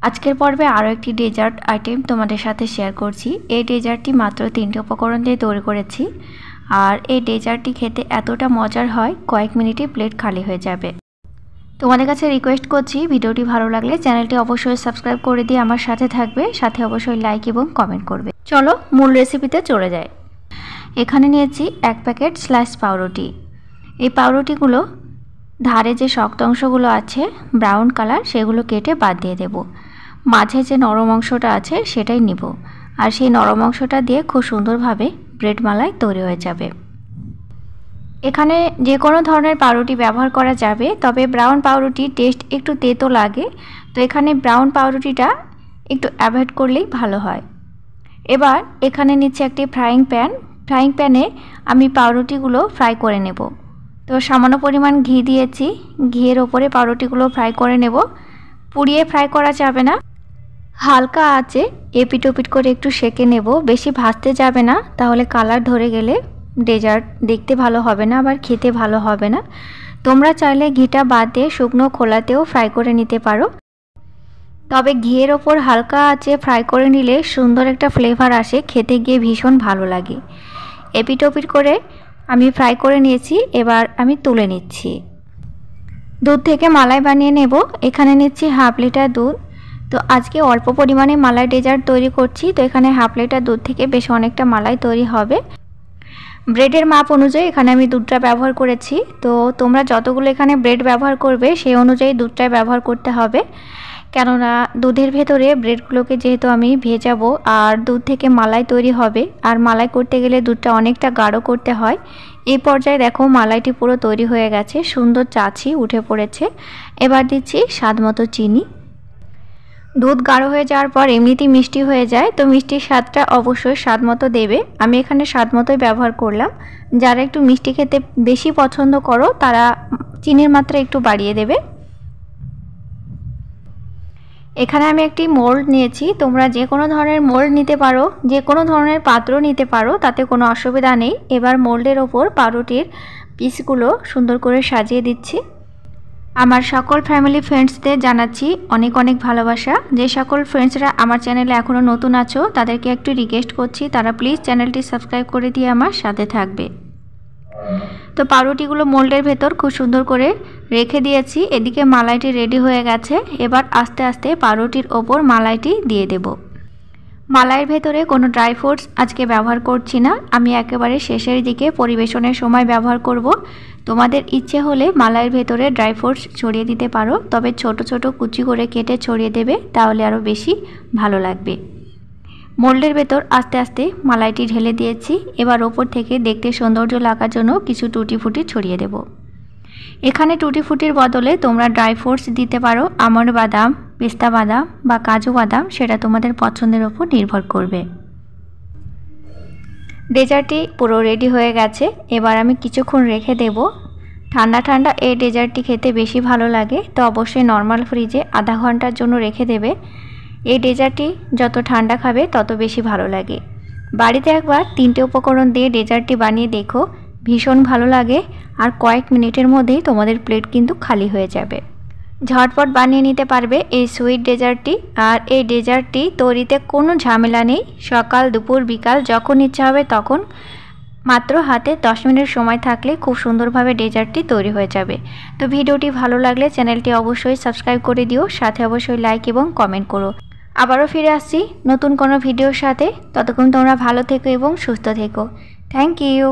আজকের পর্বে আরও একটি ডেজার্ট আইটেম তোমাদের সাথে শেয়ার করছি। এই ডেজার্টটি মাত্র 3টি উপকরণ দিয়ে তৈরি করেছি, আর এই ডেজার্টটি খেতে এতটা মজার হয় কয়েক মিনিটে প্লেট খালি হয়ে যাবে। তোমাদের কাছে রিকোয়েস্ট করছি, ভিডিওটি ভালো লাগলে চ্যানেলটি অবশ্যই সাবস্ক্রাইব করে দিয়ে আমার সাথে থাকবে, সাথে অবশ্যই লাইক এবং কমেন্ট করবে। চলো মূল রেসিপিতে চলে যাই। এখানে নিয়েছি 1 প্যাকেট স্লাইস পাউরুটি। এই পাউরুটিগুলো ধারে যে শক্ত অংশগুলো আছে ব্রাউন কালার, সেগুলো কেটে বাদ দিয়ে দেব। মাঝে যে নরম অংশটা আছে সেটাই নিব, আর সেই নরম অংশটা দিয়ে খুব সুন্দরভাবে ব্রেড মালাই তৈরি হয়ে যাবে। এখানে যে কোনো ধরনের পাউরুটি ব্যবহার করা যাবে, তবে ব্রাউন পাউরুটির টেস্ট একটু তেতো লাগে, তো এখানে ব্রাউন পাউরুটিটা একটু অ্যাভয়েড করলেই ভালো হয়। এবার এখানে নিচ্ছে একটি ফ্রাইং প্যানে আমি পাউরুটিগুলো ফ্রাই করে নেব। তো সামান্য পরিমাণ ঘি দিয়েছি, ঘিয়ের ওপরে পাউরুটিগুলো ফ্রাই করে নেব। পুড়িয়ে ফ্রাই করা যাবে না, হালকা আঁচে এপিট ওপিট করে একটু সেঁকে নেব। বেশি ভাজতে যাবে না, তাহলে কালার ধরে গেলে ডেজার্ট দেখতে ভালো হবে না, আবার খেতে ভালো হবে না। তোমরা চাইলে ঘিটা বাদ দিয়ে শুকনো খোলাতেও ফ্রাই করে নিতে পারো, তবে ঘিয়ের ওপর হালকা আঁচে ফ্রাই করে নিলে সুন্দর একটা ফ্লেভার আসে, খেতে গিয়ে ভীষণ ভালো লাগে। এপিট ওপিট করে আমি ফ্রাই করে নিয়েছি, এবার আমি তুলে নিচ্ছি। দুধ থেকে মালাই বানিয়ে নেব। এখানে নিচ্ছি 1/2 লিটার দুধ। তো আজকে অল্প পরিমাণে মালাই ডেজার্ট তৈরি করছি, তো এখানে 1/2 লিটার দুধ থেকে বেশ অনেকটা মালাই তৈরি হবে। ব্রেডের মাপ অনুযায়ী এখানে আমি দুধটা ব্যবহার করেছি, তো তোমরা যতগুলো এখানে ব্রেড ব্যবহার করবে সেই অনুযায়ী দুধটা ব্যবহার করতে হবে, কেননা দুধের ভেতরে ব্রেডগুলোকে যেহেতু আমি ভেজাবো আর দুধ থেকে মালাই তৈরি হবে, আর মালাই করতে গেলে দুধটা অনেকটা গাঢ় করতে হয়। এই পর্যায়ে দেখো মালাইটি পুরো তৈরি হয়ে গেছে, সুন্দর চাছি উঠে পড়েছে। এবার দিচ্ছি স্বাদ মতো চিনি। দুধ গাঢ় হয়ে যাওয়ার পর এমনিতেই মিষ্টি হয়ে যায়, তো মিষ্টির স্বাদটা অবশ্যই স্বাদ মতো দেবে। আমি এখানে স্বাদ মতোই ব্যবহার করলাম। যারা একটু মিষ্টি খেতে বেশি পছন্দ করো তারা চিনির মাত্রা একটু বাড়িয়ে দেবে। এখানে আমি একটি মোল্ড নিয়েছি, তোমরা যে কোনো ধরনের মোল্ড নিতে পারো, যে কোনো ধরনের পাত্র নিতে পারো, তাতে কোনো অসুবিধা নেই। এবার মোল্ডের ওপর পাউরুটির পিসগুলো সুন্দর করে সাজিয়ে দিচ্ছি। আমার সকল ফ্যামিলি ফ্রেন্ডসদের জানাচ্ছি অনেক অনেক ভালোবাসা। যে সকল ফ্রেন্ডসরা আমার চ্যানেলে এখনও নতুন আছো তাদেরকে একটু রিকোয়েস্ট করছি, তারা প্লিজ চ্যানেলটি সাবস্ক্রাইব করে দিয়ে আমার সাথে থাকবে। তো পাউরুটিগুলো মোল্ডের ভেতর খুব সুন্দর করে রেখে দিয়েছি। এদিকে মালাইটি রেডি হয়ে গেছে। এবার আস্তে আস্তে পাউরুটির ওপর মালাইটি দিয়ে দেব। মালাইয়ের ভেতরে কোনো ড্রাই ফ্রুটস আজকে ব্যবহার করছি না, আমি একেবারে শেষের দিকে পরিবেশনের সময় ব্যবহার করব। তোমাদের ইচ্ছে হলে মালাইয়ের ভেতরে ড্রাই ফ্রুটস ছড়িয়ে দিতে পারো, তবে ছোট ছোট কুচি করে কেটে ছড়িয়ে দেবে, তাহলে আরও বেশি ভালো লাগবে। মোল্ডের ভেতর আস্তে আস্তে মালাইটি ঢেলে দিয়েছি। এবার ওপর থেকে দেখতে সৌন্দর্য লাগার জন্য কিছু টুটি ফুটি ছড়িয়ে দেব। এখানে টুটি ফুটির বদলে তোমরা ড্রাই ফ্রুটস দিতে পারো, আমন্ড বাদাম, পেস্তা বাদাম বা কাজু বাদাম, সেটা তোমাদের পছন্দের ওপর নির্ভর করবে। ডেজার্টটি পুরো রেডি হয়ে গেছে। এবার আমি কিছুক্ষণ রেখে দেব। ঠান্ডা ঠান্ডা এই ডেজার্টটি খেতে বেশি ভালো লাগে, তো অবশ্যই নর্মাল ফ্রিজে আধা ঘন্টার জন্য রেখে দেবে। এই ডেজার্টটি যত ঠান্ডা খাবে তত বেশি ভালো লাগে। বাড়িতে একবার 3টে উপকরণ দিয়ে ডেজার্টটি বানিয়ে দেখো, ভীষণ ভালো লাগে, আর কয়েক মিনিটের মধ্যেই তোমাদের প্লেট কিন্তু খালি হয়ে যাবে। ঝটপট বানিয়ে নিতে পারবে এই সুইট ডেজার্টটি। আর এই ডেজার্টটি তৈরিতে কোনো ঝামেলা নেই, সকাল দুপুর বিকাল যখন ইচ্ছা হবে তখন, মাত্র হাতে 10 মিনিট সময় থাকলে খুব সুন্দরভাবে ডেজার্টটি তৈরি হয়ে যাবে। তো ভিডিওটি ভালো লাগলে চ্যানেলটি অবশ্যই সাবস্ক্রাইব করে দিও, সাথে অবশ্যই লাইক এবং কমেন্ট করো। আবারও ফিরে আসছি নতুন কোনো ভিডিওর সাথে, ততক্ষণ তোমরা ভালো থেকো এবং সুস্থ থেকো। Thank you.